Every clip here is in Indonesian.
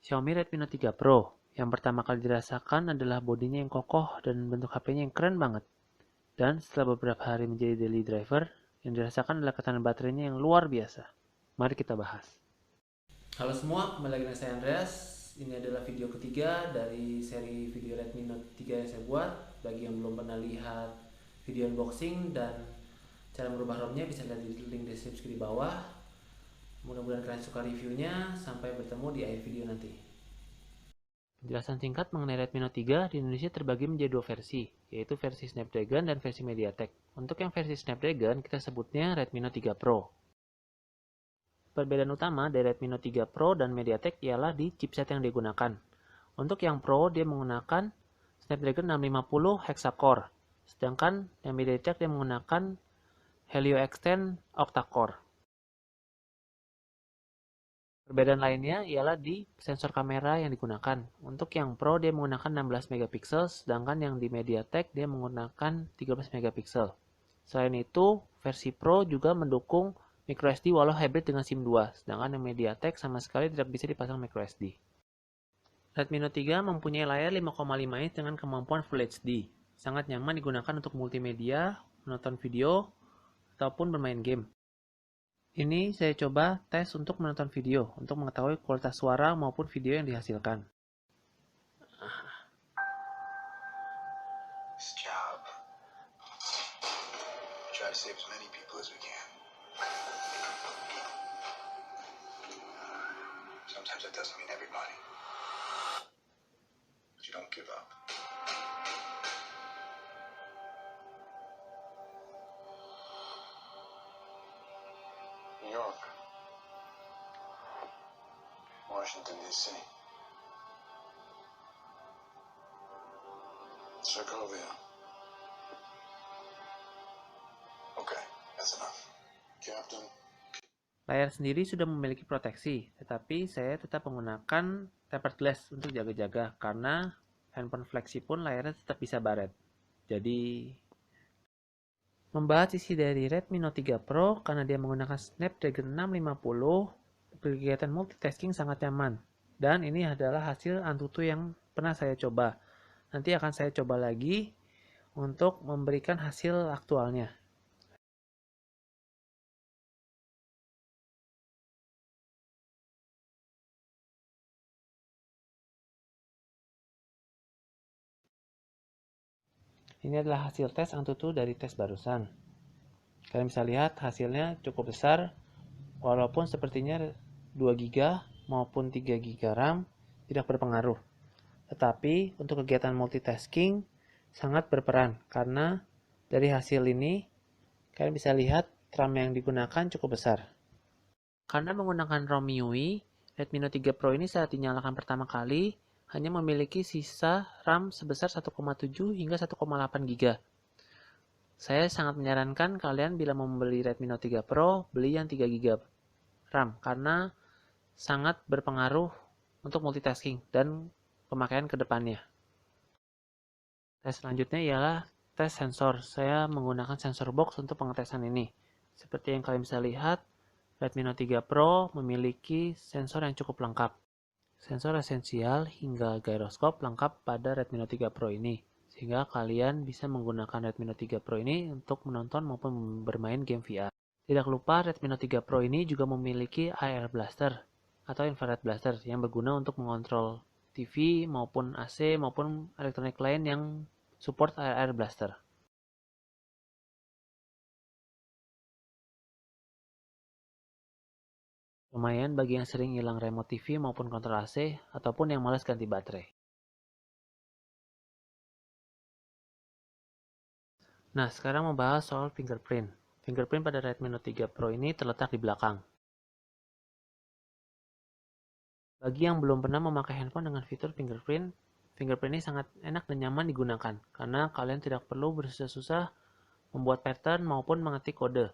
Xiaomi Redmi Note 3 Pro. Yang pertama kali dirasakan adalah bodinya yang kokoh dan bentuk HP-nya yang keren banget. Dan setelah beberapa hari menjadi daily driver, yang dirasakan adalah ketahanan baterainya yang luar biasa. Mari kita bahas. Halo semua, kembali lagi dengan saya Andreas. Ini adalah video ketiga dari seri video Redmi Note 3 yang saya buat. Bagi yang belum pernah lihat video unboxing dan cara merubah ROM-nya, bisa lihat di link deskripsi di bawah. Mudah-mudahan kalian suka reviewnya. Sampai bertemu di akhir video nanti. Penjelasan singkat mengenai Redmi Note 3 di Indonesia terbagi menjadi dua versi, yaitu versi Snapdragon dan versi MediaTek. Untuk yang versi Snapdragon, kita sebutnya Redmi Note 3 Pro. Perbedaan utama dari Redmi Note 3 Pro dan MediaTek ialah di chipset yang digunakan. Untuk yang Pro, dia menggunakan Snapdragon 650 Hexa-core, sedangkan yang MediaTek dia menggunakan Helio X10 Octa-core. Perbedaan lainnya ialah di sensor kamera yang digunakan. Untuk yang Pro dia menggunakan 16 megapiksel, sedangkan yang di MediaTek dia menggunakan 13 megapiksel. Selain itu, versi Pro juga mendukung microSD walau hybrid dengan SIM 2, sedangkan yang MediaTek sama sekali tidak bisa dipasang microSD. Redmi Note 3 mempunyai layar 5,5 inch dengan kemampuan Full HD. Sangat nyaman digunakan untuk multimedia, menonton video, ataupun bermain game. Ini saya coba tes untuk menonton video, untuk mengetahui kualitas suara maupun video yang dihasilkan. New York, Washington, D.C., Sokovia. Okay, that's enough. Captain. Layar sendiri sudah memiliki proteksi, tetapi saya tetap menggunakan tempered glass untuk jaga-jaga, karena handphone flagship pun layarnya tetap bisa baret. Jadi, membahas isi dari Redmi Note 3 Pro karena dia menggunakan Snapdragon 650, kegiatan multitasking sangat nyaman. Dan ini adalah hasil Antutu yang pernah saya coba. Nanti akan saya coba lagi untuk memberikan hasil aktualnya. Ini adalah hasil tes Antutu dari tes barusan. Kalian bisa lihat hasilnya cukup besar, walaupun sepertinya 2 GB maupun 3 GB RAM tidak berpengaruh. Tetapi untuk kegiatan multitasking sangat berperan, karena dari hasil ini kalian bisa lihat RAM yang digunakan cukup besar. Karena menggunakan ROM MIUI, Redmi Note 3 Pro ini saat dinyalakan pertama kali hanya memiliki sisa RAM sebesar 1,7 hingga 1,8 GB. Saya sangat menyarankan kalian bila mau membeli Redmi Note 3 Pro, beli yang 3 GB RAM, karena sangat berpengaruh untuk multitasking dan pemakaian ke depannya. Tes selanjutnya ialah tes sensor. Saya menggunakan sensor box untuk pengetesan ini. Seperti yang kalian bisa lihat, Redmi Note 3 Pro memiliki sensor yang cukup lengkap. Sensor esensial hingga gyroscope lengkap pada Redmi Note 3 Pro ini, sehingga kalian bisa menggunakan Redmi Note 3 Pro ini untuk menonton maupun bermain game VR. Tidak lupa Redmi Note 3 Pro ini juga memiliki IR Blaster atau Infrared Blaster yang berguna untuk mengontrol TV maupun AC maupun elektronik lain yang support IR Blaster. Lumayan bagi yang sering hilang remote TV maupun kontrol AC, ataupun yang malas ganti baterai. Nah, sekarang membahas soal fingerprint. Fingerprint pada Redmi Note 3 Pro ini terletak di belakang. Bagi yang belum pernah memakai handphone dengan fitur fingerprint, fingerprint ini sangat enak dan nyaman digunakan, karena kalian tidak perlu bersusah-susah membuat pattern maupun mengetik kode,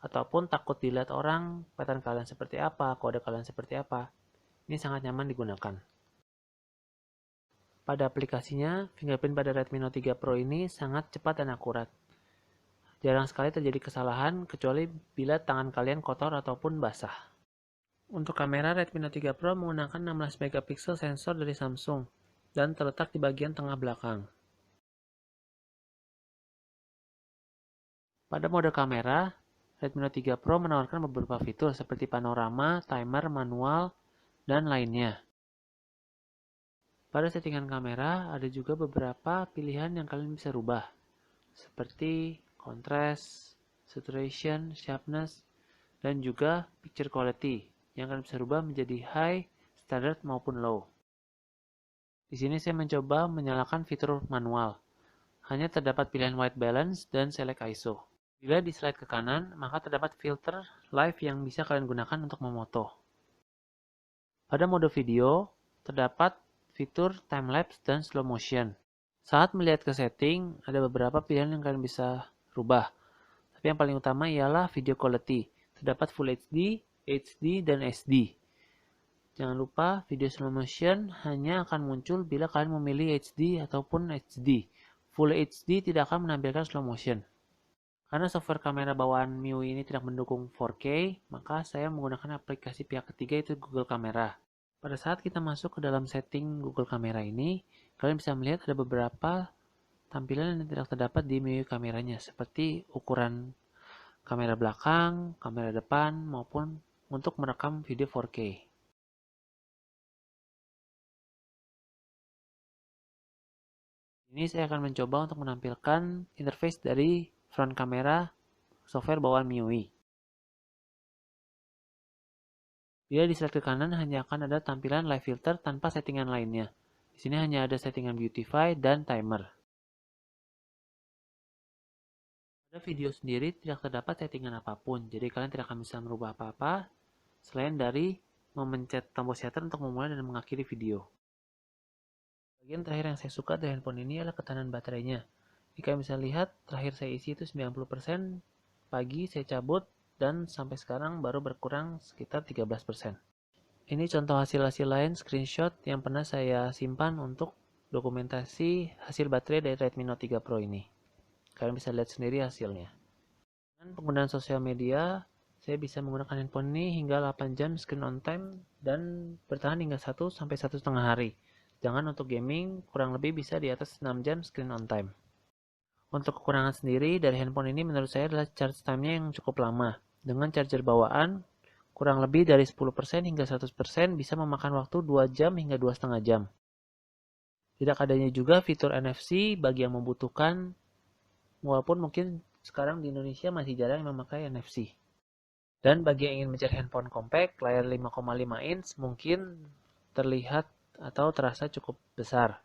ataupun takut dilihat orang pattern kalian seperti apa, kode kalian seperti apa. Ini sangat nyaman digunakan. Pada aplikasinya, fingerprint pada Redmi Note 3 Pro ini sangat cepat dan akurat. Jarang sekali terjadi kesalahan kecuali bila tangan kalian kotor ataupun basah. Untuk kamera, Redmi Note 3 Pro menggunakan 16 megapiksel sensor dari Samsung dan terletak di bagian tengah belakang. Pada mode kamera, Redmi Note 3 Pro menawarkan beberapa fitur seperti panorama, timer, manual, dan lainnya. Pada settingan kamera, ada juga beberapa pilihan yang kalian bisa rubah, seperti contrast, saturation, sharpness, dan juga picture quality, yang kalian bisa rubah menjadi high, standard, maupun low. Di sini saya mencoba menyalakan fitur manual. Hanya terdapat pilihan white balance dan select ISO. Bila di slide ke kanan, maka terdapat filter live yang bisa kalian gunakan untuk memoto. Pada mode video, terdapat fitur time-lapse dan slow motion. Saat melihat ke setting, ada beberapa pilihan yang kalian bisa rubah. Tapi yang paling utama ialah video quality. Terdapat Full HD, HD, dan SD. Jangan lupa, video slow motion hanya akan muncul bila kalian memilih HD ataupun HD. Full HD tidak akan menampilkan slow motion. Karena software kamera bawaan MIUI ini tidak mendukung 4K, maka saya menggunakan aplikasi pihak ketiga yaitu Google Camera. Pada saat kita masuk ke dalam setting Google Camera ini, kalian bisa melihat ada beberapa tampilan yang tidak terdapat di MIUI kameranya, seperti ukuran kamera belakang, kamera depan, maupun untuk merekam video 4K. Ini saya akan mencoba untuk menampilkan interface dari front kamera software bawaan MIUI. Bila di slide ke kanan hanya akan ada tampilan live filter tanpa settingan lainnya. Di sini hanya ada settingan beautify dan timer. Pada video sendiri tidak terdapat settingan apapun, jadi kalian tidak akan bisa merubah apa-apa selain dari memencet tombol shutter untuk memulai dan mengakhiri video. Bagian terakhir yang saya suka dari handphone ini adalah ketahanan baterainya. Jika kalian bisa lihat, terakhir saya isi itu 90%, pagi saya cabut, dan sampai sekarang baru berkurang sekitar 13%. Ini contoh hasil-hasil lain screenshot yang pernah saya simpan untuk dokumentasi hasil baterai dari Redmi Note 3 Pro ini. Kalian bisa lihat sendiri hasilnya. Dengan penggunaan sosial media, saya bisa menggunakan handphone ini hingga 8 jam screen on time dan bertahan hingga 1 sampai 1,5 hari. Sedangkan untuk gaming kurang lebih bisa di atas 6 jam screen on time. Untuk kekurangan sendiri dari handphone ini menurut saya adalah charge time-nya yang cukup lama. Dengan charger bawaan, kurang lebih dari 10% hingga 100% bisa memakan waktu 2 jam hingga 2,5 jam. Tidak adanya juga fitur NFC bagi yang membutuhkan, walaupun mungkin sekarang di Indonesia masih jarang yang memakai NFC. Dan bagi yang ingin mencari handphone compact, layar 5,5 inch mungkin terlihat atau terasa cukup besar.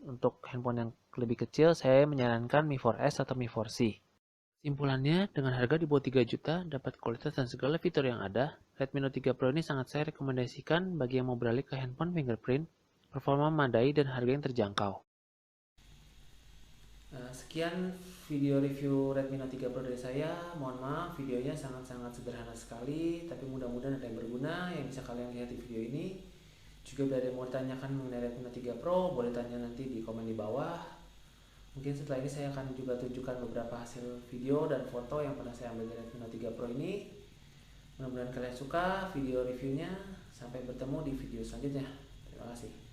Untuk handphone yang lebih kecil, saya menyarankan Mi 4S atau Mi 4C. Simpulannya, dengan harga di bawah 3 juta, dapat kualitas dan segala fitur yang ada, Redmi Note 3 Pro ini sangat saya rekomendasikan bagi yang mau beralih ke handphone fingerprint, performa memadai dan harga yang terjangkau. Sekian video review Redmi Note 3 Pro dari saya. Mohon maaf, videonya sangat-sangat sederhana sekali, tapi mudah-mudahan ada yang berguna yang bisa kalian lihat di video ini. Juga bila ada yang mau ditanyakan mengenai Redmi Note 3 Pro, boleh tanya nanti di komen di bawah. Mungkin setelah ini saya akan juga tunjukkan beberapa hasil video dan foto yang pernah saya ambil dari Redmi Note 3 Pro ini. Mudah-mudahan kalian suka video reviewnya. Sampai bertemu di video selanjutnya. Terima kasih.